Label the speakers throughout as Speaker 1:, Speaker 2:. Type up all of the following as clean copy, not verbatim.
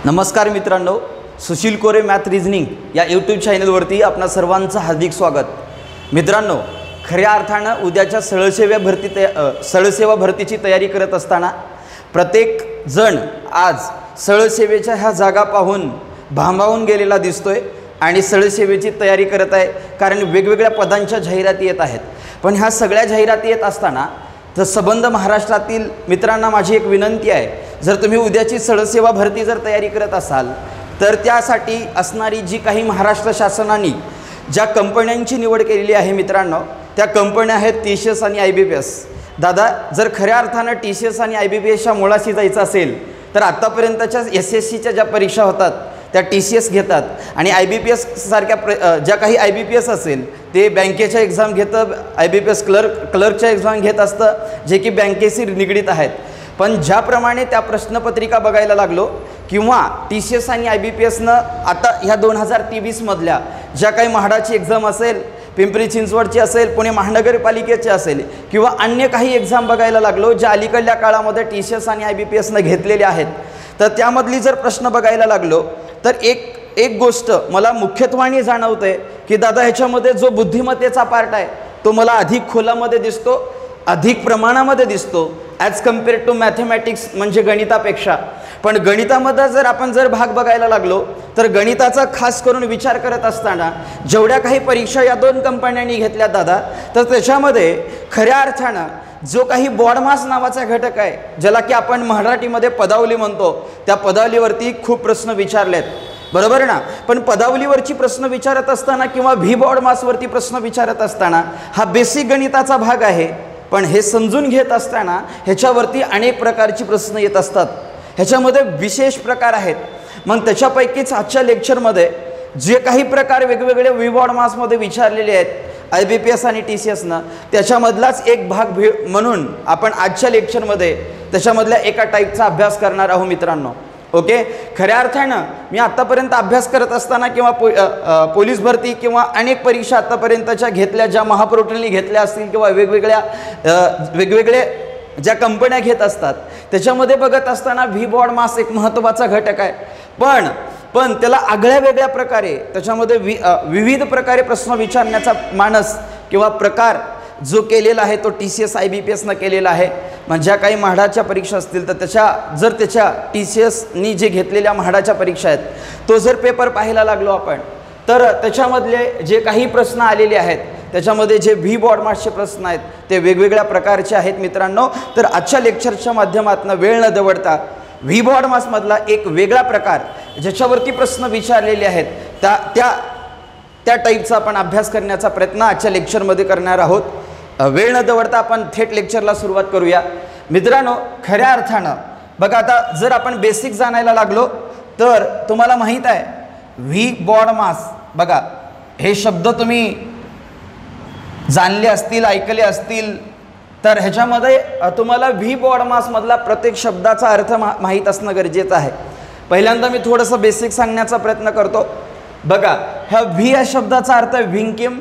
Speaker 1: नमस्कार मित्रांनो, सुशील कोरे math reasoning या यूट्यूब चॅनलवरती आपणा सर्वांचं हार्दिक स्वागत। मित्रांनो, खऱ्या अर्थानं उद्याच्या सळसेवा भरतीची तयारी करत असताना प्रत्येक जण आज सळसेवेच्या ह्या जागा पाहून भांबावून गेलेला दिसतोय आणि सळसेवेची तयारी करत आहे, कारण वेगवेगळ्या पदांच्या जाहिराती येत आहेत। पण ह्या सगळ्या जाहिराती येत असताना तर संबंध महाराष्ट्रातील मित्रांना माझी एक विनंती आहे, जर तुम्ही उद्याची सळसेवा भरती जर तयारी करत असाल तर त्यासाठी असणारी जी काही महाराष्ट्र शासनाने ज्या कंपन्यांची निवड केलेली आहे मित्रांनो, त्या कंपन्या आहेत TCS आणि IBPS। दादा, जर खऱ्या अर्थानं TCS आणि IBPSच्या मुळाशी जायचं असेल तर आतापर्यंतच्या SSCच्या ज्या परीक्षा होतात त्या TCS घेतात आणि IBPS सारख्या ज्या काही IBPS असेल ते बँकेच्या एक्झाम घेतं, IBPS क्लर्कच्या एक्झाम घेत असतं, जे की बँकेशी निगडीत आहेत। पण ज्याप्रमाणे त्या प्रश्नपत्रिका बघायला लागलो किंवा TCS आणि IBPSनं आता ह्या 2023 मधल्या ज्या काही म्हाडाची एक्झाम असेल, पिंपरी चिंचवडची असेल, पुणे महानगरपालिकेची असेल किंवा अन्य काही एक्झाम बघायला लागलो ज्या अलीकडल्या काळामध्ये TCS आणि IBPSनं घेतलेले आहेत, तर त्यामधली जर प्रश्न बघायला लागलो तर एक गोष्ट मला मुख्यत्वाने जाणवते की दादा ह्याच्यामध्ये जो बुद्धिमत्तेचा पार्ट आहे तो मला अधिक खोलामध्ये दिसतो, अधिक प्रमाणामध्ये दिसतो ॲज कम्पेअर्ड टू मॅथमॅटिक्स म्हणजे गणितापेक्षा। पण गणितामध्ये जर आपण भाग बघायला लागलो तर गणिताचा खास करून विचार करत असताना जेवढ्या काही परीक्षा या दोन कंपन्यांनी घेतल्या दादा, तर त्याच्यामध्ये खऱ्या अर्थानं जो काही बॉड मास नावाचा घटक आहे, ज्याला की आपण मराठीमध्ये पदावली म्हणतो, त्या पदावलीवरती खूप प्रश्न विचारलेत, बरोबर ना। पण पदावलीवरची प्रश्न विचारत असताना किंवा व्ही बॉड मासवरती प्रश्न विचारत असताना हा बेसिक गणिताचा भाग आहे, पण हे समजून घेत असताना ह्याच्यावरती अनेक प्रकारची प्रश्न येत असतात, ह्याच्यामध्ये विशेष प्रकार आहेत। मग त्याच्यापैकीच आजच्या लेक्चरमध्ये जे काही प्रकार वेगवेगळे व्ही बॉड मासमध्ये विचारलेले आहेत IBPS आणि TCSनं, त्याच्यामधलाच एक भाग म्हणून आपण आजच्या लेक्चरमध्ये त्याच्यामधल्या एका टाईपचा अभ्यास करणार आहोत मित्रांनो। ओके, खऱ्या अर्थानं मी आत्तापर्यंत अभ्यास करत असताना किंवा पोलीस भरती किंवा अनेक परीक्षा आत्तापर्यंतच्या घेतल्या, ज्या महापोर्टलनी घेतल्या असतील किंवा वेगवेगळे ज्या कंपन्या घेत असतात, त्याच्यामध्ये बघत असताना व्ही बॉड मास एक महत्त्वाचा घटक आहे। पण त्याला आगळ्या वेगळ्या प्रकारे त्याच्यामध्ये विविध प्रकारे प्रश्न विचारण्याचा मानस किंवा प्रकार जो केलेला आहे तो TCS IBPSनं केलेला आहे। म्हणजे ज्या काही म्हाडाच्या परीक्षा असतील तर त्याच्या TCSनी जे घेतलेल्या म्हाडाच्या परीक्षा आहेत तो जर पेपर पाहायला लागलो आपण, तर त्याच्यामधले जे काही प्रश्न आलेले आहेत त्याच्यामध्ये जे व्ही बॉड मासचे प्रश्न आहेत ते वेगवेगळ्या प्रकारचे आहेत मित्रांनो। तर आजच्या लेक्चरच्या माध्यमातून वेळ न दवडता व्ही बॉड मासमधला एक वेगळा प्रकार ज्याच्यावरती प्रश्न विचारलेले आहेत त्या टाईपचा आपण अभ्यास करण्याचा प्रयत्न आजच्या लेक्चरमध्ये करणार आहोत। वेळ न दवडता आपण थेट लेक्चरला सुरुवात करूया मित्रांनो। खऱ्या अर्थानं बघा, आता जर आपण बेसिक जाणायला लागलो तर तुम्हाला माहीत आहे व्ही बॉड मास, बघा हे शब्द तुम्ही जाणले असतील, ऐकले असतील, तर ह्याच्यामध्ये तुम्हाला व्ही बॉड मासमधला प्रत्येक शब्दाचा अर्थ माहीत असणं गरजेचं आहे। पहिल्यांदा मी थोडंसं बेसिक सांगण्याचा प्रयत्न करतो। बघा, ह्या व्ही या शब्दाचा अर्थ व्हिंकिम,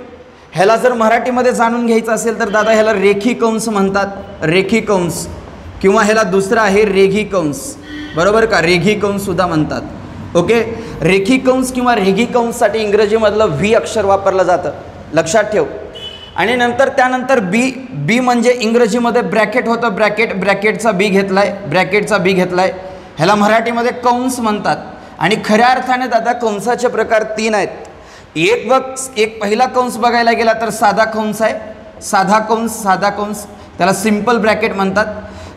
Speaker 1: ह्याला जर मराठीमध्ये जाणून घ्यायचं असेल तर दादा ह्याला रेखी कंस म्हणतात, रेखी कंस, किंवा ह्याला दुसरा आहे रेघी कंस, बरोबर का, रेघी कंस सुद्धा म्हणतात। ओके, रेखी कंस किंवा रेघी कंससाठी इंग्रजीमधलं व्ही अक्षर वापरलं जातं, लक्षात ठेव। आणि त्यानंतर बी म्हणजे इंग्रजीमध्ये ब्रॅकेट होतं, ब्रॅकेटचा बी घेतलाय, ह्याला मराठीमध्ये कंस म्हणतात। आणि खऱ्या अर्थाने दादा कंसाचे प्रकार 3 आहेत। एक पहिला कंस बघायला गेला तर साधा कंस आहे, साधा कंस त्याला सिंपल ब्रॅकेट म्हणतात।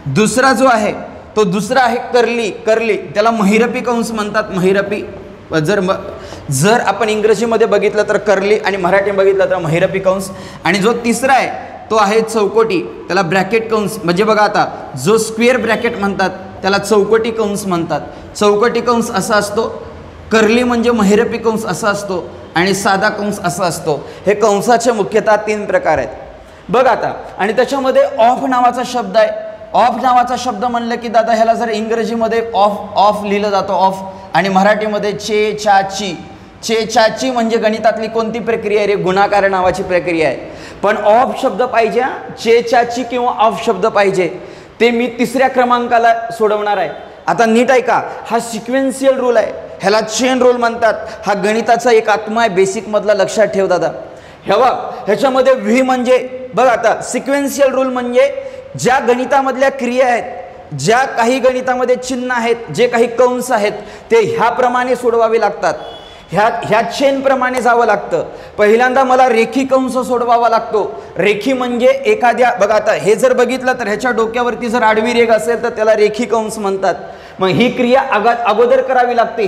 Speaker 1: दुसरा जो आहे तो दुसरा आहे कर्ली, त्याला महिरपी कंस म्हणतात, महिरपी। जर आपण इंग्रजीमध्ये बघितलं तर कर्ली आणि मराठी बघितलं तर महिरपी कंस। आणि जो तिसरा आहे तो आहे चौकोटी, त्याला ब्रॅकेट कंस, म्हणजे बघा आता जो स्क्वेअर ब्रॅकेट म्हणतात त्याला चौकोटी कंस म्हणतात। चौकोटी कंस असा असतो, कर्ली म्हणजे महिरपी कंस असा असतो आणि साधा कंस असा असतो। हे कंसाचे मुख्यतः 3 प्रकार आहेत बघ आता। आणि त्याच्यामध्ये ऑफ नावाचा शब्द आहे। ऑफ नावाचा शब्द म्हणलं की दादा ह्याला जर इंग्रजीमध्ये ऑफ लिहिलं जातं ऑफ, आणि मराठीमध्ये चे म्हणजे गणितातली कोणती प्रक्रिया आहे रे, गुणाकार नावाची प्रक्रिया आहे। पण ऑफ शब्द पाहिजे, चे किंवा ऑफ शब्द पाहिजे, ते मी 3ऱ्या क्रमांकाला सोडवणार आहे। आता नीट ऐका, हा सिक्वेन्शियल रूल आहे, ह्याला चेन रूल म्हणतात. हा गणिताचा एक आत्मा आहे, बेसिक मधला, लक्षात ठेव दादा. हे बघ, ह्याच्यामध्ये व्ही म्हणजे बघ, आता सिक्वेन्शियल रूल म्हणजे ज्या गणितामधल्या क्रिया आहेत, ज्या काही गणितामध्ये चिन्ह आहेत, जे काही कंस आहेत, ते ह्याप्रमाणे सोडवावे लागतात. ह्या चेन प्रमाणे जावं लागतं. पहिल्यांदा मला रेखी कंस सोडवावा लागतो. रेखी म्हणजे एखाद्या, बघा आता हे जर बघितलं तर ह्याच्या डोक्यावरती जर आडवी रेघ असेल तर त्याला रेखी कंस म्हणतात. मग ही क्रिया अगोदर करावी लागते,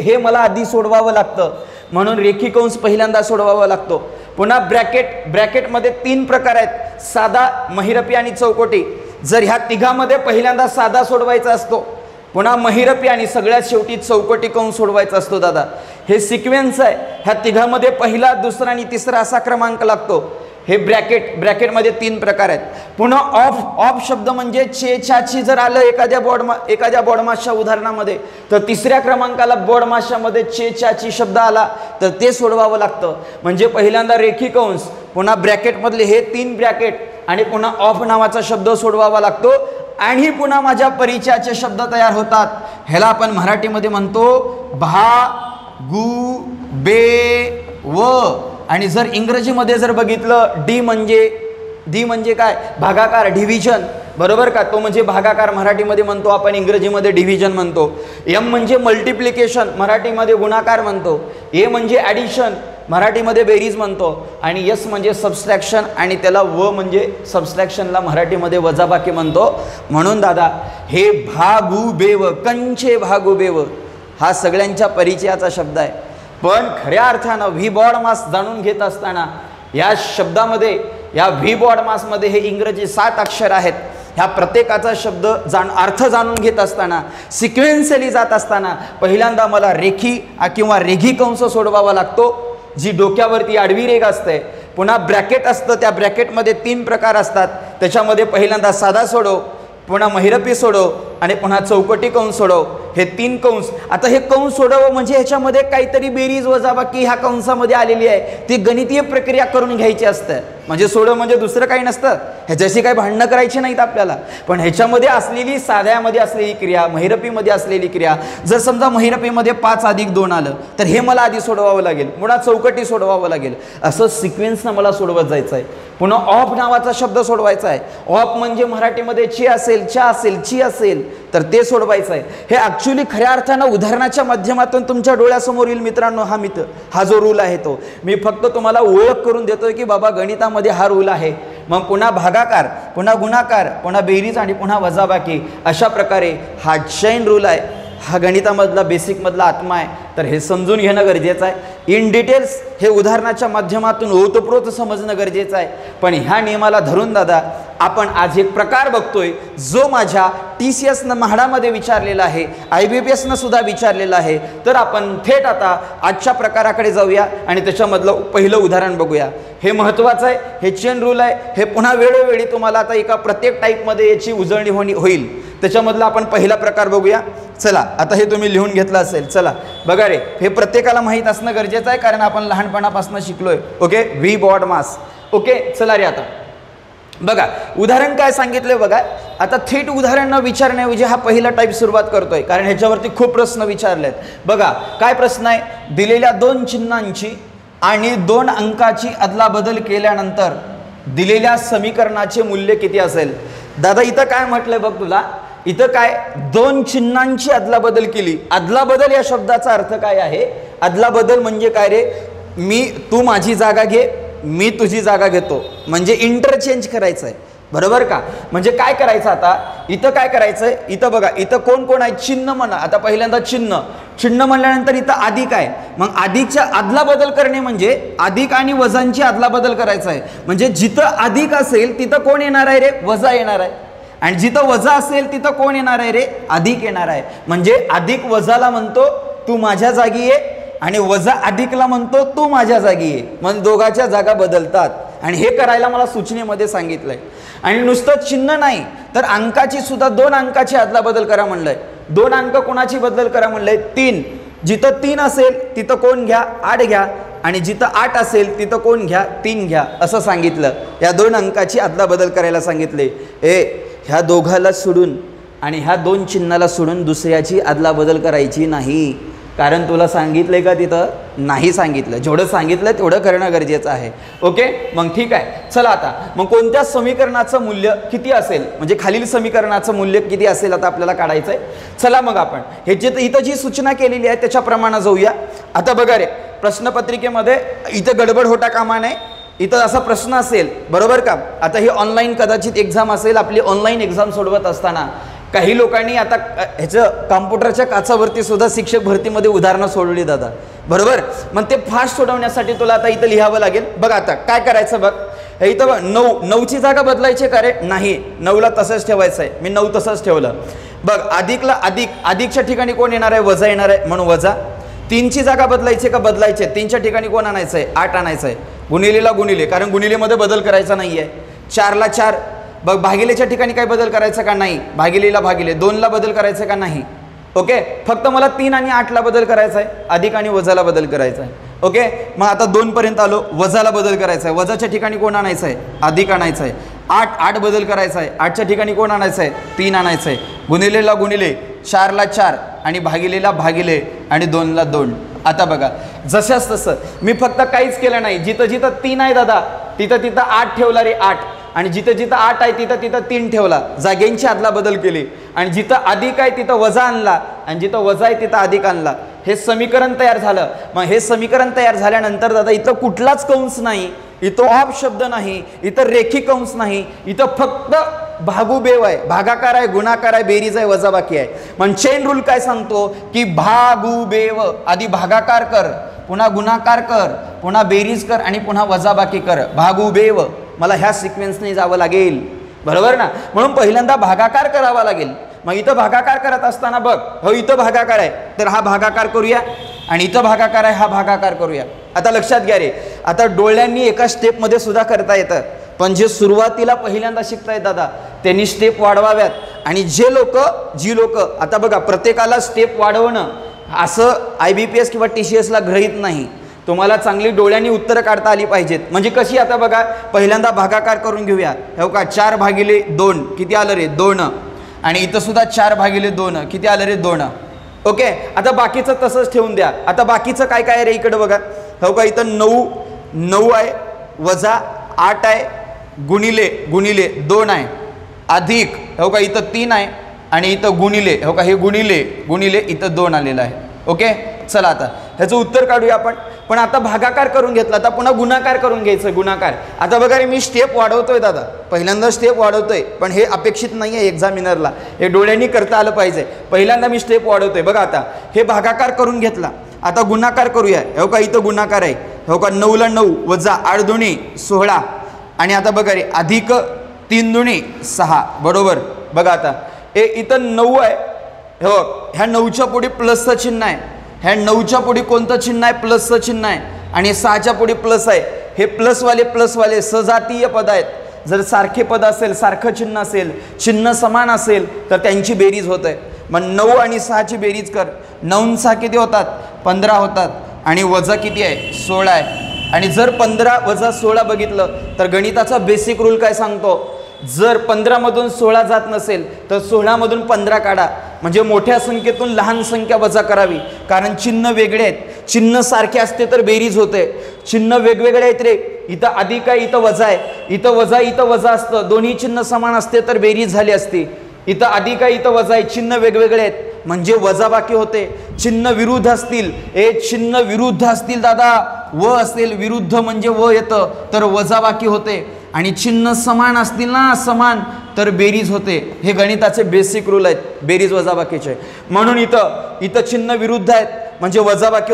Speaker 1: हे मला आधी सोडवावं लागतं, म्हणून रेखी कंस पहिल्यांदा सोडवावा लागतो. पुन्हा ब्रॅकेटमध्ये 3 प्रकार आहेत, साधा, महिरपी आणि चौकटी. जर ह्या तिघामध्ये पहिल्यांदा साधा सोडवायचा असतो, पुन्हा महिरपी आणि सगळ्यात शेवटी चौकटी कंस सोडवायचा असतो. दादा हे सिक्वेन्स आहे, ह्या तिघामध्ये पहिला, दुसरा आणि तिसरा असा क्रमांक लागतो. हे ब्रॅकेटमध्ये 3 प्रकार आहेत. पुन्हा ऑफ शब्द म्हणजे चे, ची जर आलं एखाद्या बॉडमासच्या उदाहरणामध्ये, तर तिसऱ्या क्रमांकाला बॉडमासच्यामध्ये चे, ची शब्द आला तर ते सोडवावं लागतं. म्हणजे पहिल्यांदा रेखी कंस, पुन्हा ब्रॅकेटमधले हे 3 ब्रॅकेट आणि पुन्हा ऑफ नावाचा शब्द सोडवावा लागतो. आणि पुन्हा माझ्या परिचयाचे शब्द तयार होतात. ह्याला आपण मराठीमध्ये म्हणतो भा, गु, बे, व. आणि जर इंग्रजीमध्ये जर बघितलं, डी म्हणजे काय, भागाकार, डिव्हिजन, बरोबर का, तो म्हणजे भागाकार मराठीमध्ये म्हणतो आपण, इंग्रजीमध्ये डिव्हिजन म्हणतो. एम म्हणजे मल्टिप्लिकेशन, मराठीमध्ये गुणाकार म्हणतो. ए म्हणजे ॲडिशन, मराठीमध्ये बेरीज म्हणतो. आणि यस म्हणजे सबस्ट्रॅक्शन, आणि त्याला व म्हणजे सबस्ट्रॅक्शनला मराठीमध्ये वजाबाकी म्हणतो. म्हणून दादा हे भागू बेव, कंचे भागू बेव, हा सगळ्यांच्या परिचयाचा शब्द आहे. पण खऱ्या अर्थानं व्ही बॉड मास जाणून घेत असताना या शब्दामध्ये, या व्ही बॉड मासमध्ये हे इंग्रजी 7 अक्षर आहेत. ह्या प्रत्येकाचा शब्द अर्थ जाणून घेत असताना, सिक्वेन्शियली जात असताना पहिल्यांदा मला रेखी किंवा रेघी कंस सोडवावा लागतो, जी डोक्यावरती आडवी रेघ असते. पुन्हा ब्रॅकेट असतं, त्या ब्रॅकेटमध्ये 3 प्रकार असतात. त्याच्यामध्ये पहिल्यांदा साधा सोडव, पुन्हा महिरपी सोडव आणि पुन्हा चौकटी कंस सोडव. हे 3 कंस. आता हे कंस सोडव म्हणजे ह्याच्यामध्ये काहीतरी बेरीज वजाबाकी ह्या कंसामध्ये आलेली आहे, ती गणितीय प्रक्रिया करून घ्यायची असते. म्हणजे सोडव म्हणजे दुसरं काही नसतं, ह्याच्याशी काही भांडणं करायची नाहीत आपल्याला. पण ह्याच्यामध्ये असलेली, साध्यामध्ये असलेली क्रिया, महिरपीमध्ये असलेली क्रिया, जर समजा महिरपीमध्ये 5 + 2 आलं तर हे मला आधी सोडवावं लागेल, पुन्हा चौकटी सोडवावं लागेल. असं सिक्वेन्सनं मला सोडवत जायचं आहे. पुन्हा ऑफ नावाचा शब्द सोडवायचा आहे. ऑफ म्हणजे मराठीमध्ये चे असेल, चा असेल, ची असेल तर ते सोडवायचं आहे. हे ॲक्च्युली खऱ्या अर्थानं उदाहरणाच्या माध्यमातून तुमच्या डोळ्यासमोर येईल मित्रांनो. हा जो रूल आहे तो मी फक्त तुम्हाला ओळख करून देतोय की बाबा गणितामध्ये हा रूल आहे. मग पुन्हा भागाकार, पुन्हा गुणाकार, पुन्हा बेरीज आणि पुन्हा वजाबाकी, अशा प्रकारे हा चैन रूल आहे. हा गणितामधला बेसिकमधला आत्मा आहे. तर हे समजून घेणं गरजेचं आहे. इन डिटेल्स हे उदाहरणाच्या माध्यमातून ओतप्रोत समजणं गरजेचं आहे. पण ह्या नियमाला धरून दादा आपण आज एक प्रकार बघतोय जो माझ्या TCSनं म्हाडामध्ये विचारलेला आहे, IBPSनं सुद्धा विचारलेला आहे. तर आपण थेट आता आजच्या प्रकाराकडे जाऊया आणि त्याच्यामधलं पहिलं उदाहरण बघूया. हे महत्त्वाचं आहे, हे चेन रूल आहे. हे पुन्हा वेळोवेळी तुम्हाला आता एका प्रत्येक टाईपमध्ये याची उजळणी होईल. त्याच्यामधला आपण पहिला प्रकार बघूया. चला, आता हे तुम्ही लिहून घेतलं असेल. चला बघा रे, हे प्रत्येकाला माहीत असणं गरजेचं आहे कारण आपण लहानपणापासून शिकलोय. ओके, व्ही बॉड मास. ओके, चला रे, आता बघा उदाहरण काय सांगितलंय. बघा आता थेट उदाहरण न विचारण्याऐवजी हा पहिला टाईप सुरुवात करतोय कारण ह्याच्यावरती खूप प्रश्न विचारलेत. बघा काय प्रश्न आहे. दिलेल्या 2 चिन्हांची आणि 2 अंकाची अदलाबदल केल्यानंतर दिलेल्या समीकरणाचे मूल्य किती असेल. दादा इथं काय म्हटलंय बघ तुला, इथं काय 2 चिन्हांची अदलाबदल केली. अदलाबदल या शब्दाचा अर्थ काय आहे. अदलाबदल म्हणजे काय रे, तू माझी जागा घे, मी तुझी जागा घेतो, म्हणजे इंटरचेंज करायचं आहे, बरोबर का. म्हणजे काय करायचं आता इथं, काय करायचंय. इथं बघा, इथं कोण कोण आहे, चिन्ह म्हणा. आता पहिल्यांदा चिन्ह म्हणल्यानंतर इथं अधिक आहे. मग अधिकच्या अदलाबदल करणे म्हणजे अधिक आणि वजांची अदलाबदल करायचं आहे. म्हणजे जिथं अधिक असेल तिथं कोण येणार आहे रे, वजा येणार आहे. आणि जिथं वजा असेल तिथं कोण येणार आहे रे, अधिक येणार आहे. म्हणजे अधिक वजाला म्हणतो तू माझ्या जागी ये, आणि वजा अधिकला म्हणतो तू माझ्या जागी ये. म्हणजे दोघांच्या जागा बदलतात. आणि हे करायला मला सूचनेमध्ये सांगितलंय. आणि नुसतं चिन्ह नाही तर अंकाची सुद्धा 2 अंकाची अदलाबदल करा म्हणलंय. 2 अंक कोणाची बदल करा म्हणलंय, 3. जिथं 3 असेल तिथं कोण घ्या, 8 घ्या. आणि जिथं 8 असेल तिथं कोण घ्या, 3 घ्या, असं सांगितलं. या 2 अंकाची अदलाबदल करायला सांगितले. ह्या दोघाला सोडून आणि ह्या 2 चिन्हाला सोडून दुसऱ्याची अदलाबदल करायची नाही, कारण तुला सांगितलंय का तिथं? नाही सांगितलं. जेवढं सांगितलं तेवढं करणं गरजेचं आहे. ओके, मग ठीक आहे. चला आता मग कोणत्या समीकरणाचं मूल्य किती असेल, म्हणजे खालील समीकरणाचं मूल्य किती असेल आता आपल्याला काढायचं आहे. चला मग आपण हे जे इथं जी सूचना केलेली आहे त्याच्याप्रमाणे जाऊया. आता बघा रे, प्रश्नपत्रिकेमध्ये इथं गडबड होता कामा नये. इथं असा प्रश्न असेल, बरोबर का? आता ही ऑनलाईन कदाचित एक्झाम असेल. आपली ऑनलाईन एक्झाम सोडवत असताना काही लोकांनी आता ह्याचं कॉम्प्युटरच्या काचावरती सुद्धा शिक्षक भरतीमध्ये उदाहरणं सोडवली जातात, बरोबर? मग ते फास्ट सोडवण्यासाठी तुला आता इथं लिहावं लागेल. बघ आता काय करायचं बघ. हे इथं बघ, 9ची जागा बदलायची का रे? नाही, 9ला तसंच ठेवायचं आहे. मी 9 तसंच ठेवलं. बघ, अधिकला अधिकच्या ठिकाणी कोण येणार आहे? वजा येणार आहे, म्हणून वजा. 3ची जागा बदलायची का? बदलायची. 3च्या ठिकाणी कोण आणायचं आहे? 8 आणायचं आहे. गुणिलेला गुणिले, कारण गुणिलेमध्ये बदल करायचा नाही आहे. 4ला 4. बघ, भागिलेच्या ठिकाणी काय बदल करायचा का? नाही. भागिलेला भागिले. 2ला बदल करायचा का? नाही. ओके, फक्त मला 3 आणि 8ला बदल करायचा आहे. अधिक आणि वजाला बदल करायचा आहे. ओके, मग आता 2 पर्यंत आलो. वजाला बदल करायचा आहे. वजाच्या ठिकाणी कोण आणायचं आहे? अधिक आणायचं आहे. 8 बदल करायचा आहे. 8च्या ठिकाणी कोण आणायचं आहे? 3 आणायचं आहे. गुणिलेला गुणिले, 4ला 4 आणि भागिलेला भागिले आणि 2ला 2. आता बघा, जशाच तसं मी फक्त काहीच केलं नाही. जिथं जिथं 3 आहे दादा, तिथं 8 ठेवला रे, 8. आणि जिथं जिथं 8 आहे तिथं 3 ठेवला. जागेंची अदला बदल केली. आणि जिथं अधिक आहे तिथं वजा आणला, आणि जिथं वजा आहे तिथं अधिक आणला. हे समीकरण तयार झालं. मग हे समीकरण तयार झाल्यानंतर दादा इथं कुठलाच कंस नाही, इथं ऑफ शब्द नाही, इथं रेखी कंस नाही, इथं फक्त भागुबेव आहे, भागाकार आहे, गुणाकार आहे, बेरीज आहे, वजाबाकी आहे. मग चेन रूल काय सांगतो की भागुबेव, आधी भागाकार कर, पुन्हा गुणाकार कर, पुन्हा बेरीज कर आणि पुन्हा वजाबाकी कर. भागुबेव, मला ह्या सिक्वेन्सने जावं लागेल, बरोबर ना? म्हणून पहिल्यांदा भागाकार करावा लागेल. मग इथं भागाकार करत असताना बघ, हो इथं भागाकार आहे तर हा भागाकार करूया, आणि इथं भागाकार आहे हा भागाकार करूया. आता लक्षात घ्या रे, आता डोळ्यांनी एका स्टेपमध्ये सुद्धा करता येतं, पण जे सुरुवातीला पहिल्यांदा शिकतायत दादा त्यांनी स्टेप वाढवाव्यात. आणि जी लोक आता बघा, प्रत्येकाला स्टेप वाढवणं असं IBPS किंवा TCSला गृहीत नाही. तुम्हाला चांगली डोळ्यांनी उत्तरं काढता आली पाहिजेत. म्हणजे कशी? आता बघा, पहिल्यांदा भागाकार करून घेऊया. हो का, 4/2 किती आलं रे? 2. आणि इथं सुद्धा 4/2 किती आलं रे? 2. ओके, आता बाकीचं तसंच ठेवून द्या. आता बाकीचं काय काय रे? इकडं बघा, हो का, इथं 9 आहे, वजा 8 आहे, गुणिले 2 आहे, अधिक हो का इथं 3 आहे, आणि इथं गुणिले, हो का हे गुणिले इथं 2 आलेलं आहे. ओके, चला आता ह्याचं उत्तर काढूया आपण. पण आता भागाकार करून घेतला, आता पुन्हा गुणाकार करून घ्यायचं. गुणाकार. आता बघा रे, मी स्टेप वाढवतोय दादा, पहिल्यांदा स्टेप वाढवतोय, पण हे अपेक्षित नाही आहे एक्झामिनरला, हे डोळ्यांनी करता आलं पाहिजे. पहिल्यांदा मी स्टेप वाढवतोय. बघा आता हे भागाकार करून घेतला, आता गुणाकार करूया. हो का, इथं गुणाकार आहे, हो का, 9ला 9 वजा 8 दुणे 16, आणि आता बघा रे, अधिक 3 दुणे 6, बरोबर. बघा आता हे इथं 9 आहे, हो, ह्या 9च्या पुढे प्लसचं चिन्ह आहे, ह्या 9च्या पुढे कोणतं चिन्ह आहे? प्लसचं चिन्ह आहे, आणि 6च्या पुढे प्लस आहे. हे प्लसवाले सजातीय पद आहेत. जर सारखे पद असेल, सारखं चिन्ह असेल, चिन्ह समान असेल तर त्यांची बेरीज होत आहे. मग 9 आणि 6ची बेरीज कर. 9 6 किती होतात? 15 होतात, आणि वजा किती आहे? 16 आहे. आणि जर 15 वजा 16 बघितलं तर गणिताचा बेसिक रूल काय सांगतो? जर 15मधून 16 जात नसेल तर 16मधून 15 काढा, म्हणजे मोठ्या संख्येतून लहान संख्या वजा करावी. कारण चिन्ह वेगळे आहेत. चिन्ह सारखे असते तर बेरीज होते, चिन्ह वेगवेगळे आहेत रे. इथं अधिक आहे, इथं वजा आहे, इथं वजा असतं, दोन्ही चिन्ह समान असते तर बेरीज झाली असती. इथं अधिक आहे, इथं वजा आहे, चिन्ह वेगवेगळे आहेत म्हणजे वजाबाकी होते. चिन्ह विरुद्ध असतील, चिन्ह विरुद्ध असतील दादा, व असेल विरुद्ध म्हणजे व येतं तर वजाबाकी होते. आणि चिन्ह समान असतील ना, समान, तर बेरीज होते. हे गणिताचे बेसिक रूल आहेत, बेरीज वजाबाकीचे. म्हणून इथं चिन्ह विरुद्ध आहेत म्हणजे वजाबाकी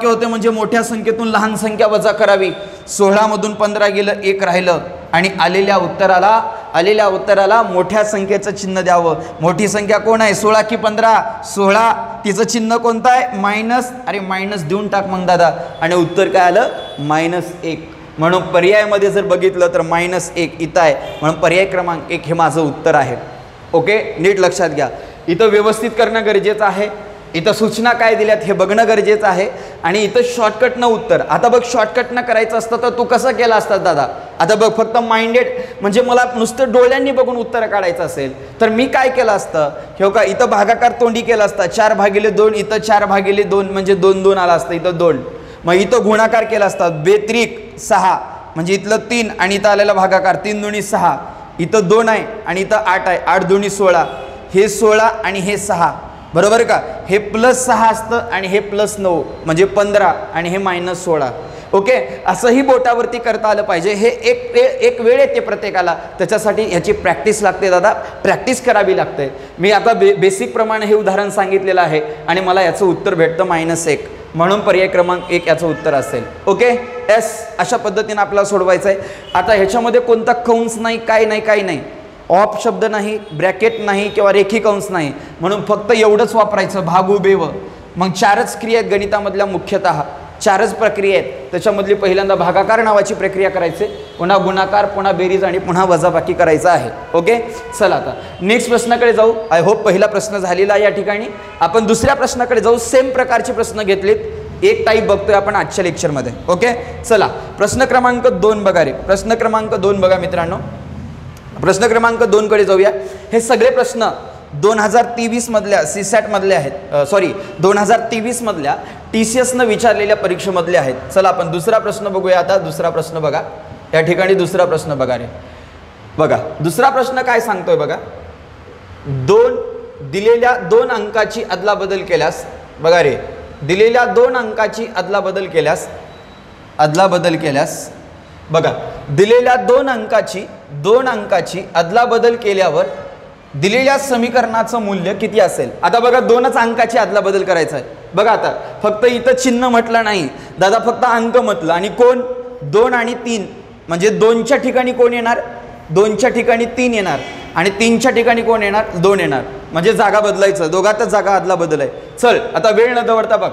Speaker 1: होते म्हणजे मोठ्या संख्येतून लहान संख्या वजा करावी. 16मधून 15 गेलं, 1 राहिलं, आणि आलेल्या उत्तराला मोठ्या संख्येचं चिन्ह द्यावं. मोठी संख्या कोण आहे? 16 की 15? 16. तिचं चिन्ह कोणतं आहे? मायनस. अरे मायनस देऊन टाक मग दादा, आणि उत्तर काय आलं? -1. म्हणून पर्यायामध्ये जर बघितलं तर -1 इथं आहे, म्हणून पर्याय क्रमांक 1 हे माझं उत्तर आहे. ओके, नीट लक्षात घ्या. इथं व्यवस्थित करणं गरजेचं आहे. इथं सूचना काय दिल्यात हे बघणं गरजेचं आहे. आणि इथं शॉर्टकटनं उत्तर. आता बघ, शॉर्टकटनं करायचं असतं तर तू कसं केलं असतं दादा? आता बघ, फक्त माइंडेड म्हणजे मला नुसतं डोळ्यांनी बघून उत्तर काढायचं असेल तर मी काय केलं असतं, हे का इथं भागाकार तोंडी केला असता 4/2, इथं 4/2 म्हणजे 2 आला असतं, इथं 2. मग इथं गुणाकार केला असता बेत्रिक 6 म्हणजे इथलं 3 आणि इथं आलेला भागाकार 3 दुनी 6, इथं 2 आहे आणि इथं 8 आहे, 8 दुनी 16, हे 16 आणि हे 6 बरोबर का. हे +6 असतं आणि हे +9 म्हणजे 15 आणि हे -16. ओके, असंही बोटावरती करता आलं पाहिजे. हे एक वेळ येते प्रत्येकाला, त्याच्यासाठी ह्याची प्रॅक्टिस लागते दादा, प्रॅक्टिस करावी लागते. मी आता बेसिक प्रमाणे हे उदाहरण सांगितलेलं आहे आणि मला याचं उत्तर भेटतं -1 म्हणून पर्याय क्रमांक 1 याचं उत्तर असेल. ओके एस, अशा पद्धतीने आपल्याला सोडवायचं आहे. आता ह्याच्यामध्ये कोणता कंस नाही, काय नाही, काही नाही, ऑफ शब्द नाही, ब्रॅकेट नाही किंवा रेखी कंस नाही, म्हणून फक्त एवढंच वापरायचं भागू बेव. मग 4च क्रिया आहेत गणितामधल्या, मुख्यतः 4च प्रक्रिया आहेत. त्याच्यामधली पहिल्यांदा भागाकार नावाची प्रक्रिया करायची, पुन्हा गुणाकार, पुन्हा बेरीज आणि पुन्हा वजाबाकी करायचं आहे. ओके चला आता नेक्स्ट प्रश्नाकडे जाऊ. आय होप पहिला प्रश्न झालेला आहे. या ठिकाणी आपण दुसऱ्या प्रश्नाकडे जाऊ. सेम प्रकारचे प्रश्न घेतलेत, एक टाईप बघतोय आपण आजच्या लेक्चरमध्ये. ओके चला प्रश्न क्रमांक 2 बघा रे. प्रश्न क्रमांक 2 बघा मित्रांनो, प्रश्न क्रमांक 2 कडे जाऊया. हे सगळे प्रश्न 2023 मधल्या CSAT मधले आहेत, सॉरी 2023 मधल्या TCS न विचारलेल्या परीक्षेमधले आहेत. चला आपण दुसरा प्रश्न बघूया. आता दुसरा प्रश्न बघा, या ठिकाणी दुसरा प्रश्न बघा रे. बघा दुसरा प्रश्न काय सांगतोय बघा, दिलेल्या 2 अंकाची अदलाबदल केल्यास, बघा रे, दिलेल्या 2 अंकाची अदलाबदल केल्यास बघा, दिलेल्या 2 अंकाची अदलाबदल केल्यावर दिलेल्या समीकरणाचं मूल्य किती असेल. आता बघा 2च अंकाची अदलाबदल करायचं आहे. बघा आता फक्त इथं चिन्ह म्हटलं नाही दादा, फक्त अंक म्हटलं. आणि कोण, 2 आणि 3 म्हणजे 2च्या ठिकाणी कोण येणार, 2च्या ठिकाणी 3 येणार आणि 3च्या ठिकाणी कोण येणार, 2 येणार. म्हणजे जागा बदलायचं, दोघातच जागा अदलाबदल आहे. चल आता वेळ न दवडता बघ.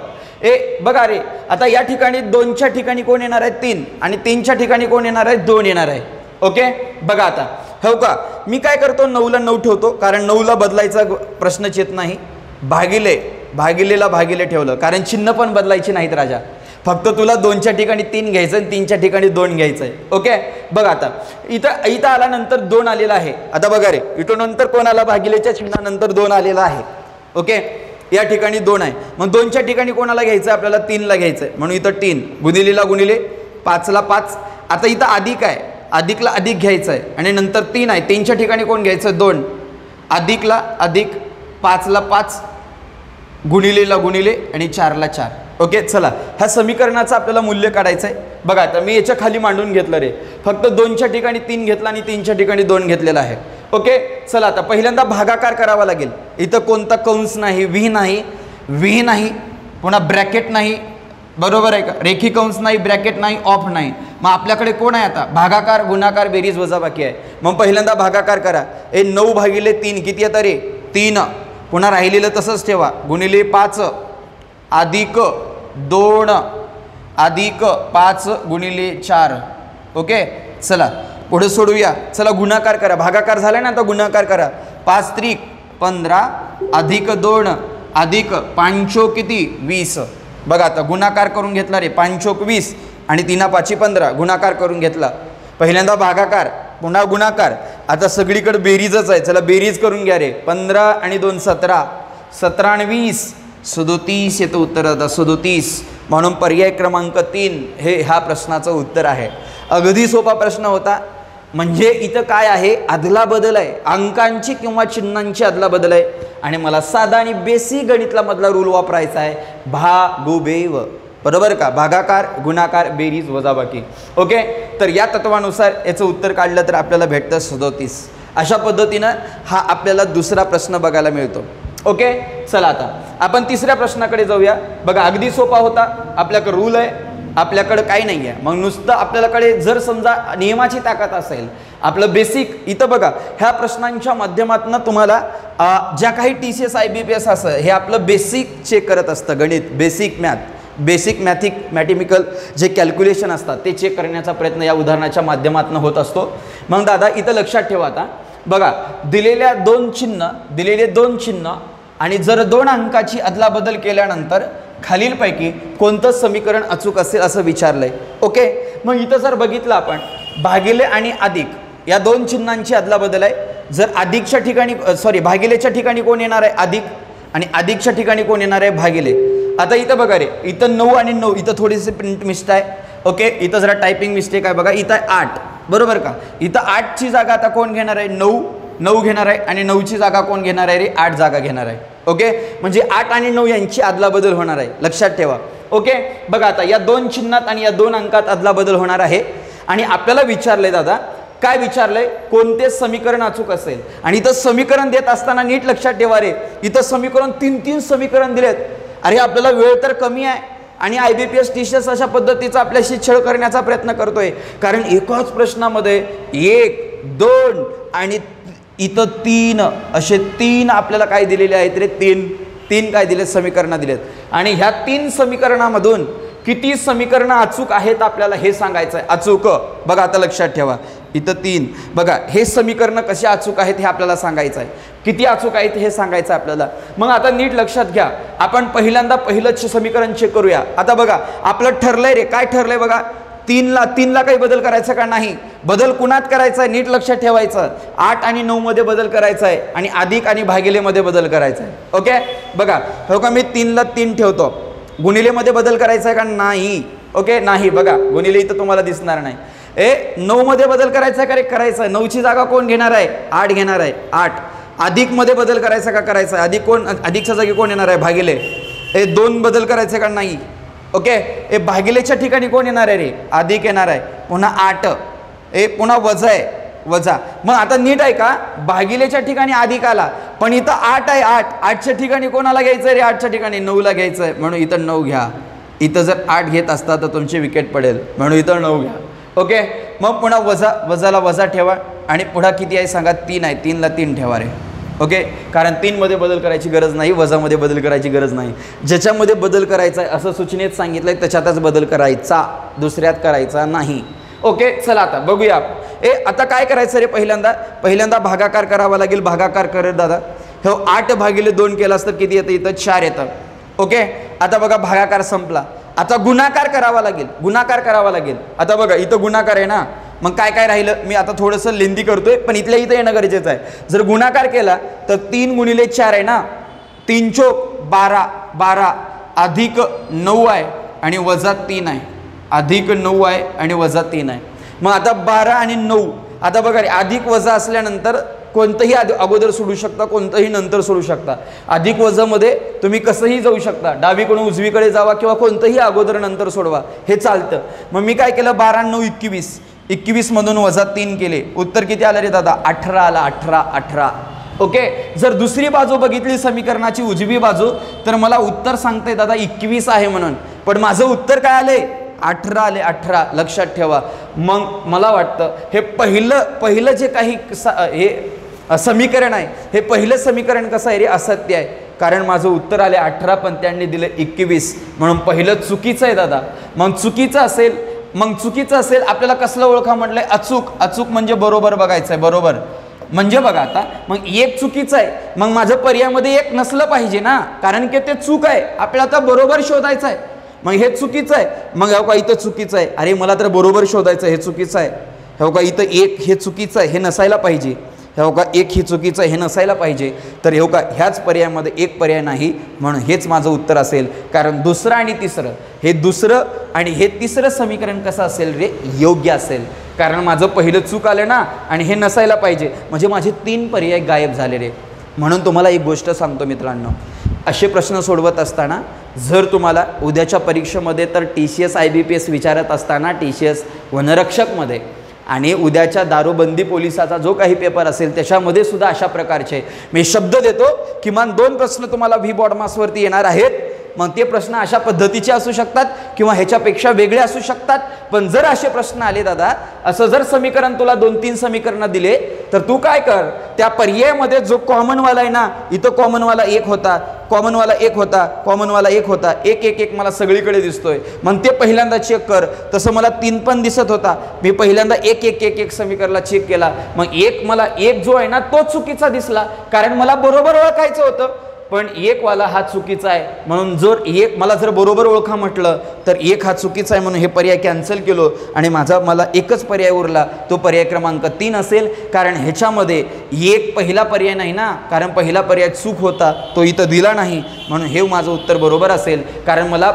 Speaker 1: बघा रे, आता या ठिकाणी 2च्या ठिकाणी कोण येणार आहे, 3 आणि 3च्या ठिकाणी कोण येणार आहे, 2 येणार आहे. ओके बघा आता हो का, मी काय करतो 9ला 9 ठेवतो, कारण 9ला बदलायचा प्रश्नच येत नाही. भागिलेला भागिले ठेवलं, कारण चिन्ह पण बदलायची नाहीत राजा. फक्त तुला 2च्या ठिकाणी 3 घ्यायचं आणि 3च्या ठिकाणी 2 घ्यायचं आहे. ओके बघा आता इथं आल्यानंतर 2 आलेला आहे. आता बघा रे, इथून नंतर कोण आला, भागिलेच्या चिन्हानंतर 2 आलेला आहे. ओके या ठिकाणी 2 आहे, मग 2च्या ठिकाणी कोणाला घ्यायचं आहे, आपल्याला 3ला घ्यायचं आहे. म्हणून इथं 3 गुणिलेला गुणिले 5ला 5. आता इथं अधिक आहे, अधिकला अधिक घ्यायचं आहे आणि नंतर 3 आहे, 3च्या ठिकाणी कोण घ्यायचं, 2 अधिकला अधिक 5ला 5 गुणिलेला गुणिले आणि 4ला 4. ओके चला ह्या समीकरणाचं आपल्याला मूल्य काढायचं आहे. बघा आता मी याच्या खाली मांडून घेतलं रे, फक्त 2च्या ठिकाणी 3 घेतला आणि 3च्या ठिकाणी 2 घेतलेला आहे. ओके चला आता पहिल्यांदा भागाकार करावा लागेल. इथं कोणता कंस नाही, व्ही नाही, पुन्हा ब्रॅकेट नाही, बरोबर आहे का, रेखी कंस नाही, ब्रॅकेट नाही, ऑफ नाही. मग आपल्याकडे कोण आहे आता, भागाकार, गुणाकार, बेरीज, वजाबाकी आहे. मग पहिल्यांदा भागाकार करा. 9/3 किती येतं रे, 3. पुन्हा राहिलेलं तसंच ठेवा, गुणिले 5 अधिक 2 अधिक 5 गुणिले 4. ओके चला पुढे सोडूया. चला गुणाकार करा, भागाकार झाला ना, आता गुणाकार करा. 5 त्रिक 15 अधिक 2 अधिक 5 किती 20. बघा आता गुणाकार करून घेतला रे, 5 20 आणि 3 5 15 गुणाकार करून घेतला. पहिल्यांदा भागाकार, पुन्हा गुणाकार. आता सगळीकडे बेरीजच आहे, चला बेरीज करून घ्या रे. 15 आणि 2 17, 17 आणि 20 37 येतं उत्तर. आता 37 म्हणून पर्याय क्रमांक 3 हे ह्या प्रश्नाचं उत्तर आहे. अगदी सोपा प्रश्न होता. म्हणजे इथं काय आहे, अदलाबदल आहे, अंकांची किंवा चिन्हांची अदलाबदल आहे. आणि मला साधा आणि बेसिक गणितला मधला रूल वापरायचा आहे, भागुबेव. बरोबर का, भागाकार, गुणाकार, बेरीज, वजाबाकी. ओके तर या तत्वानुसार याचं उत्तर काढलं तर आपल्याला भेटतं 37. अशा पद्धतीनं हा आपल्याला दुसरा प्रश्न बघायला मिळतो. ओके चला आता आपण तिसऱ्या प्रश्नाकडे जाऊया. बघा अगदी सोपा होता, आपल्याकडे रूल आहे, आपल्याकडे काही नाही आहे. मग नुसतं आपल्याकडे जर समजा नियमाची ताकद असेल, आपलं बेसिक इथं बघा ह्या प्रश्नांच्या माध्यमातून तुम्हाला ज्या काही TCS IBPS असं हे आपलं बेसिक चेक करत असतं. गणित, बेसिक मॅथेमॅटिकल जे कॅल्क्युलेशन असतात ते चेक करण्याचा प्रयत्न या उदाहरणाच्या माध्यमातून होत असतो. मग दादा इथं लक्षात ठेवा, आता बघा दिलेले 2 चिन्ह आणि जर 2 अंकाची अदलाबदल केल्यानंतर खालीलपैकी कोणतं समीकरण अचूक असेल असं विचारलंय. ओके मग इथं जर बघितलं आपण भागिले आणि अधिक या दोन चिन्हांची अदलाबदल आहे. जर अधिकच्या ठिकाणी भागिलेच्या ठिकाणी कोण येणार आहे अधिक आणि अधिकच्या ठिकाणी कोण येणार आहे भागिले. आता इथं बघा रे, इथं 9 आणि 9 इथं थोडीशी प्रिंट मिस्टेक आहे. ओके, इथं जरा टायपिंग मिस्टेक आहे बघा. इथं आहे 8 बरोबर का. इथं 8ची जागा आता कोण घेणार आहे 9 घेणार आहे आणि 9ची जागा कोण घेणार आहे रे 8 जागा घेणार आहे. ओके, म्हणजे 8 आणि 9 यांची अदलाबदल होणार आहे, लक्षात ठेवा. ओके, बघा आता या दोन चिन्हात आणि या दोन अंकात अदलाबदल होणार आहे. आणि आपल्याला विचारलंय दादा, काय विचारलंय, कोणते समीकरण अचूक असेल. आणि इथं समीकरण देत असताना नीट लक्षात ठेवा रे, इथं समीकरण 3 समीकरण दिलेत. अरे आपल्याला वेळ तर कमी आहे आणि IBPS TCS अशा पद्धतीचा आपल्याशी छळ करण्याचा प्रयत्न करतोय. कारण एकाच प्रश्नामध्ये 1, 2 आणि इथं 3 असे 3 आपल्याला काय दिलेले आहेत रे, 3 काय दिलेत समीकरणं दिलेत. आणि ह्या 3 समीकरणामधून किती समीकरणं अचूक आहेत आपल्याला हे सांगायचं आहे. अचूक बघा आता लक्षात ठेवा, इथं 3 बघा, हे समीकरणं कसे अचूक आहेत हे आपल्याला सांगायचं आहे. किती अचूक आहेत हे सांगायचं आहे आपल्याला. मग आता नीट लक्षात घ्या, आपण पहिल्यांदा पहिलंच समीकरण चेक करूया. आता बघा आपलं ठरलंय रे, काय ठरलंय बघा, 3ला काही बदल करायचा का नाही, बदल कुणात करायचा आहे नीट लक्षात ठेवायचं. 8 आणि 9 मध्ये बदल करायचा आहे आणि अधिक आणि भागिलेमध्ये बदल करायचा आहे. ओके, बघा हो का, मी 3ला 3 ठेवतो, गुणिलेमध्ये बदल करायचा आहे का नाही. ओके, नाही, बघा गुणिले इथं तुम्हाला दिसणार नाही. 9 मध्ये बदल करायचा आहे का रे, करायचा आहे. 9ची जागा कोण घेणार आहे 8 घेणार आहे. 8 अधिक मध्ये बदल करायचा का, करायचा आहे. अधिकच्या जागी कोण येणार आहे भागिले. 2 बदल करायचे का नाही. ओके, भागिलेच्या ठिकाणी कोण येणार आहे रे अधिक येणार आहे. पुन्हा 8 पुन्हा वजा आहे, वजा. मग आता नीट आहे का, भागिलेच्या ठिकाणी अधिक आला पण इथं 8 आहे. 8च्या ठिकाणी कोणाला घ्यायचं रे, 8च्या ठिकाणी 9ला घ्यायचं आहे म्हणून इथं 9 घ्या. इथं जर 8 घेत असता तर तुमची विकेट पडेल म्हणून इथं 9 घ्या. ओके, मग पुन्हा वजाला वजा ठेवा आणि पुढा किती आहे सांगा, 3 आहे. 3ला 3 ठेवा रे. ओके, कारण 3 मध्ये बदल करायची गरज नाही, वजामध्ये बदल करायची गरज नाही. ज्याच्यामध्ये बदल करायचा आहे असं सूचनेत सांगितलंय त्याच्यातच बदल करायचा, दुसऱ्यात करायचा नाही. ओके, चला आता बघूया. आता काय करायचं रे, पहिल्यांदा भागाकार करावा लागेल. भागाकार करेल दादा, हो 8 भागिले 2 केलास तर किती येतं, इथं 4 येतं. ओके, आता बघा भागाकार संपला. आता गुणाकार करावा लागेल. आता बघा इथं गुणाकार आहे ना, मग काय काय राहिलं, मी आता थोडंसं लेंदी करतोय पण इथल्या इथं येणं गरजेचं आहे. जर गुणाकार केला तर 3 गुणिले 4 आहे ना, 3 चोक 12 अधिक 9 आहे आणि वजा 3 आहे. अधिक 9 आहे आणि वजा 3 आहे. मग आता 12 आणि 9, आता बघा अधिक वजा असल्यानंतर कोणतंही अगोदर सोडू शकता, कोणतंही नंतर सोडू शकता. अधिक वजामध्ये तुम्ही कसंही जाऊ शकता, डावीकडून उजवीकडे जावा किंवा कोणतंही अगोदर नंतर सोडवा, हे चालतं. मग मी काय केलं, 12 9 21 मधून वजा 3 केले. उत्तर किती आलं रे दादा, 18 आला. 18. ओके, जर दुसरी बाजू बघितली समीकरणाची, उजवी बाजू, तर मला उत्तर सांगते दादा 21 आहे म्हणून, पण माझं उत्तर काय आले 18 आले. 18 लक्षात ठेवा. मग मला वाटतं हे पहिलं जे काही हे समीकरण आहे, हे पहिलं समीकरण कसं आहे रे, असत्य आहे. कारण माझं उत्तर आले 18 पण त्यांनी दिलं 21 म्हणून पहिलं चुकीचं आहे दादा. मग चुकीचं असेल आपल्याला कसलं ओळखा म्हटलंय, अचूक म्हणजे बरोबर बघायचं आहे. बरोबर म्हणजे बघा आता, मग एक चुकीचं आहे, मग माझं पर्यायामध्ये एक नसलं पाहिजे ना, कारण की ते चूक आहे. आपल्याला आता बरोबर शोधायचं आहे, मग हे चुकीचं आहे. मग हो का इथं चुकीचं आहे, अरे मला तर बरोबर शोधायचं, हे चुकीचं आहे. हो का इथं 1 हे चुकीचं आहे, हे नसायला पाहिजे. हो का 1 हे चुकीचं आहे, हे नसायला पाहिजे. तर हो का ह्याच पर्यायामध्ये एक पर्याय नाही म्हणून हेच माझं उत्तर असेल. कारण दुसरं आणि तिसरं, हे दुसरं आणि हे तिसरं समीकरण कसं असेल रे, योग्य असेल. कारण माझं पहिलं चूक आलं ना आणि हे नसायला पाहिजे, म्हणजे माझे 3 पर्याय गायब झाले रे. म्हणून तुम्हाला एक गोष्ट सांगतो मित्रांनो, असे प्रश्न सोडवत असताना जर तुम्हाला उद्याच्या परीक्षेमध्ये तर TCS IBPS विचारत असताना TCS वनरक्षकमध्ये आणि उद्याच्या दारूबंदी पोलिसाचा जो काही पेपर असेल त्याच्यामध्ये सुद्धा अशा प्रकारचे मी शब्द देतो, किमान 2 प्रश्न तुम्हाला व्ही बॉडमासवरती येणार आहेत. मग ते प्रश्न अशा पद्धतीचे असू शकतात किंवा ह्याच्यापेक्षा वेगळे असू शकतात. पण जर असे प्रश्न आले दादा, असं जर समीकरण तुला 2-3 समीकरणं दिले, तर तू काय कर, त्या पर्यायामध्ये जो कॉमनवाला आहे ना, इथं कॉमनवाला 1 होता, कॉमनवाला 1 होता, कॉमनवाला 1 होता, 1 मला सगळीकडे दिसतोय. मग ते पहिल्यांदा चेक कर. तसं मला 3 पण दिसत होता, मी पहिल्यांदा 1 समीकरणला चेक केला. मग मला 1 जो आहे ना तो चुकीचा दिसला, कारण मला बरोबर ओळखायचं होतं. पण एकवाला हा चुकीचा आहे, म्हणून मला जर बरोबर ओळखा म्हटलं तर एक हा चुकीचा आहे, म्हणून हे पर्याय कॅन्सल केलो आणि मला एकच पर्याय उरला, तो पर्याय क्रमांक 3 असेल. कारण ह्याच्यामध्ये एक पहिला पर्याय नाही ना, कारण पहिला पर्याय चूक होता, तो इथं दिला नाही, म्हणून हे माझं उत्तर बरोबर असेल. कारण मला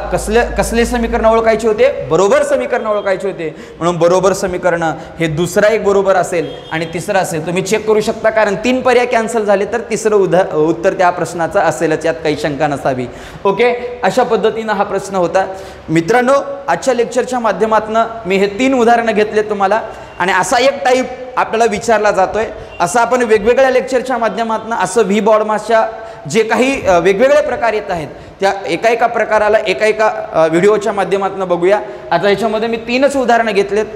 Speaker 1: कसले समीकरण ओळखायचे होते, बरोबर समीकरण ओळखायचे होते, म्हणून बरोबर समीकरण हे दुसरा एक बरोबर असेल आणि तिसरं असेल. तुम्ही चेक करू शकता, कारण 3 पर्याय कॅन्सल झाले तर तिसरं उत्तर त्या प्रश्नाचं असेलच, यात काही शंका नसावी. ओके, अशा पद्धतीनं हा प्रश्न होता. मित्रांनो, आजच्या लेक्चरच्या माध्यमातून मी हे 3 उदाहरणं घेतले तुम्हाला, आणि असा एक टाईप आपल्याला विचारला जातोय. असं आपण वेगवेगळ्या लेक्चरच्या माध्यमातून असं व्ही बॉडमासच्या जे काही वेगवेगळे प्रकार येत आहेत त्या एका प्रकाराला एका व्हिडिओच्या माध्यमातून बघूया. आता याच्यामध्ये मी 3च उदाहरणं घेतलेत.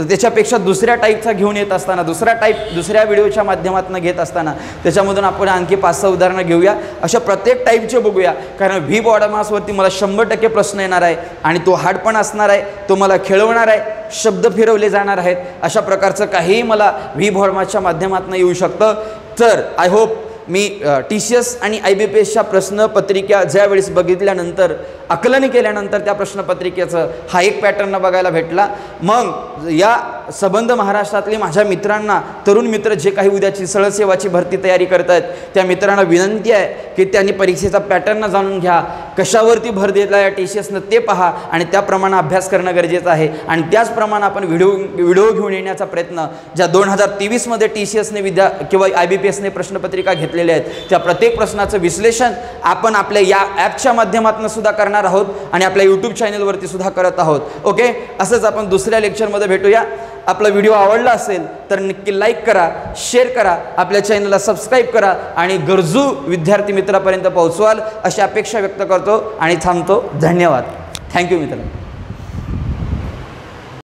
Speaker 1: त्याच्यापेक्षा दुसऱ्या टाईपचा घेऊन येत असताना, दुसऱ्या व्हिडिओच्या माध्यमातून घेत असताना त्याच्यामधून आपण आणखी 5-6 उदाहरणं घेऊया. अशा प्रत्येक टाईपचे बघूया, कारण व्ही बॉडमासवरती मला 100% प्रश्न येणार आहे आणि तो हार्ड पण असणार आहे, तो मला खेळवणार आहे, शब्द फिरवले जाणार आहेत. अशा प्रकारचं काहीही मला व्ही बॉडमासच्या माध्यमातून येऊ शकतं. तर आय होप मी TCS आणि IBPSच्या प्रश्नपत्रिका ज्यावेळेस बघितल्यानंतर, आकलन केल्यानंतर त्या प्रश्नपत्रिकेचं हा एक पॅटर्न बघायला भेटला. मग या संबंध महाराष्ट्रातले माझ्या मित्रांना, तरुण मित्र जे काही उद्याची सळसेवाची भरती तयारी करत आहेत, त्या मित्रांना विनंती आहे की त्यांनी परीक्षेचा पॅटर्न जाणून घ्या, कशावरती भर दिला या TCSनं ते पहा आणि त्याप्रमाणे अभ्यास करणं गरजेचं आहे. आणि त्याचप्रमाणे आपण व्हिडिओ घेऊन येण्याचा प्रयत्न, ज्या 2023मध्ये TCSने किंवा IBPSने प्रश्नपत्रिका घेतलेल्या आहेत, त्या प्रत्येक प्रश्नाचं विश्लेषण आपण आपल्या या ॲपच्या माध्यमातून सुद्धा करणार आहोत आणि आपल्या यूट्यूब चॅनलवरती सुद्धा करत आहोत. ओके, असंच आपण दुसऱ्या लेक्चरमध्ये भेटूया. आपला व्हिडिओ आवडला असेल तर नक्की लाईक करा, शेअर करा, आपल्या चॅनलला सबस्क्राईब करा आणि गरजू विद्यार्थी मित्रापर्यंत पोहोचवाल अशी अपेक्षा व्यक्त करतो आणि थांबतो. धन्यवाद. थँक्यू मित्रांनो.